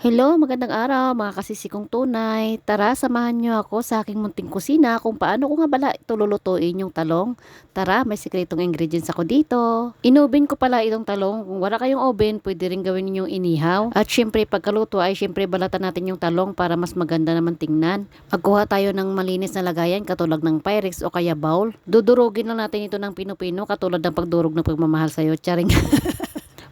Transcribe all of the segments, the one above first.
Hello, magandang araw mga kasisikong tunay. Tara, samahan niyo ako sa aking munting kusina kung paano ko nga bala ito lulutuin yung talong. Tara, may sikretong ingredients ako dito. Inubin ko pala itong talong. Kung wala kayong oven, pwede rin gawin ninyong inihaw. At syempre, pagkaluto ay syempre balatan natin yung talong para mas maganda naman tingnan. Magkuha tayo ng malinis na lagayan katulad ng Pyrex o kaya bowl. Dudurugin lang natin ito ng pino-pino katulad ng pagdurog ng pagmamahal sa'yo. Charing.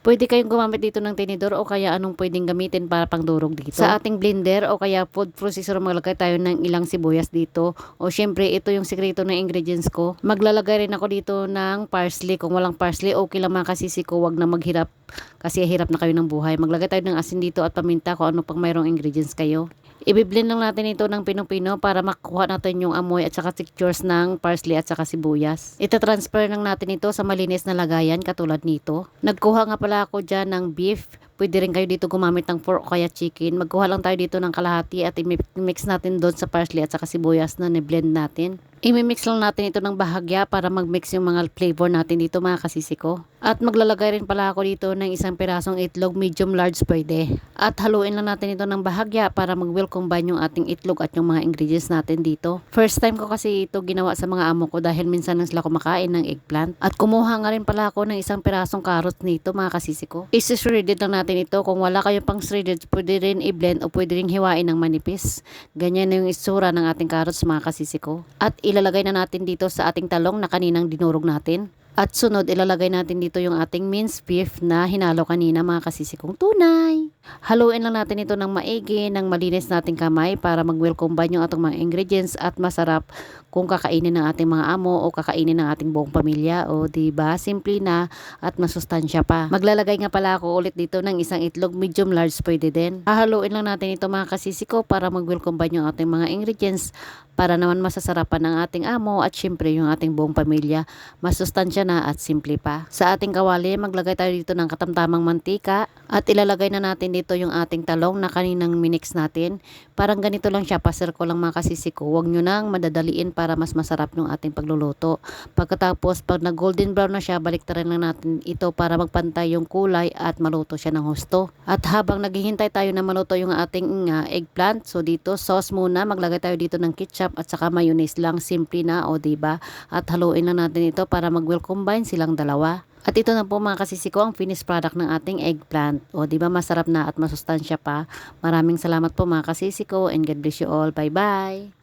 Pwede kayong gumamit dito ng tinidor o kaya anong pwedeng gamitin para pangdurog dito. Sa ating blender o kaya food processor maglagay tayo ng ilang sibuyas dito. O syempre ito yung sikreto ng ingredients ko. Maglalagay rin ako dito ng parsley. Kung walang parsley okay lang mga kasisi ko, wag na maghirap kasi hirap na kayo ng buhay. Maglagay tayo ng asin dito at paminta kung ano pang mayroong ingredients kayo. Ibiblend lang natin ito ng pinong-pino para makuha natin yung amoy at saka textures ng parsley at saka sibuyas. Ita-transfer lang natin ito sa malinis na lagayan katulad nito. Nagkuha nga pala ako dyan ng beef. Pwede rin kayo dito gumamit ng pork o kaya chicken. Magkuha lang tayo dito ng kalahati at i-mix natin doon sa parsley at saka sibuyas na ni-blend natin. I-mix lang natin ito ng bahagya para mag-mix yung mga flavor natin dito mga kasisi ko. At maglalagay rin pala ako dito ng isang pirasong itlog, medium large pwede. At haluin lang natin ito ng bahagya para mag-well combine yung ating itlog at yung mga ingredients natin dito. First time ko kasi ito ginawa sa mga amo ko dahil minsan lang sila kumakain ng eggplant. At kumuha nga rin pala ako ng isang pirasong carrot nito mga kasisi ko. Isi-shredded lang natin ito. Kung wala kayong pang shredded, pwede rin i-blend o pwede rin hiwain ng manipis. Ganyan na yung itsura ng ating carrots mga kasisi ko. At ilalagay na natin dito sa ating talong na kaninang dinurog natin. At sunod, ilalagay natin dito yung ating minced beef na hinalo kanina mga kasisikong tunay. Haluin lang natin ito ng maigi, ng malinis nating kamay para mag-well combine yung atong mga ingredients at masarap kung kakainin ng ating mga amo o kakainin ng ating buong pamilya. O diba, simple na at masustansya pa. Maglalagay nga pala ako ulit dito ng isang itlog, medium large pwede din. Hahaluin lang natin ito mga kasisiko para mag-well combine yung ating mga ingredients para naman masasarapan ng ating amo at syempre yung ating buong pamilya. Masustansya na at simple pa. Sa ating kawali, maglagay tayo dito ng katamtamang mantika at ilalagay na natin dito yung ating talong na kaninang minix natin. Parang ganito lang siya, pasir ko lang mga kasisiko. Huwag nyo nang madadaliin para mas masarap yung ating pagluluto. Pagkatapos, pag na golden brown na siya, baliktarin lang natin ito para magpantay yung kulay at maluto siya ng husto. At habang naghihintay tayo na maluto yung ating eggplant, so dito sauce muna, maglagay tayo dito ng ketchup at saka mayonnaise lang, simple na o diba? At haluin lang natin ito para mag-well combine silang dalawa. At ito na po mga kasisiko ang finished product ng ating eggplant. O diba masarap na at masustansya pa. Maraming salamat po mga kasisiko and God bless you all. Bye bye!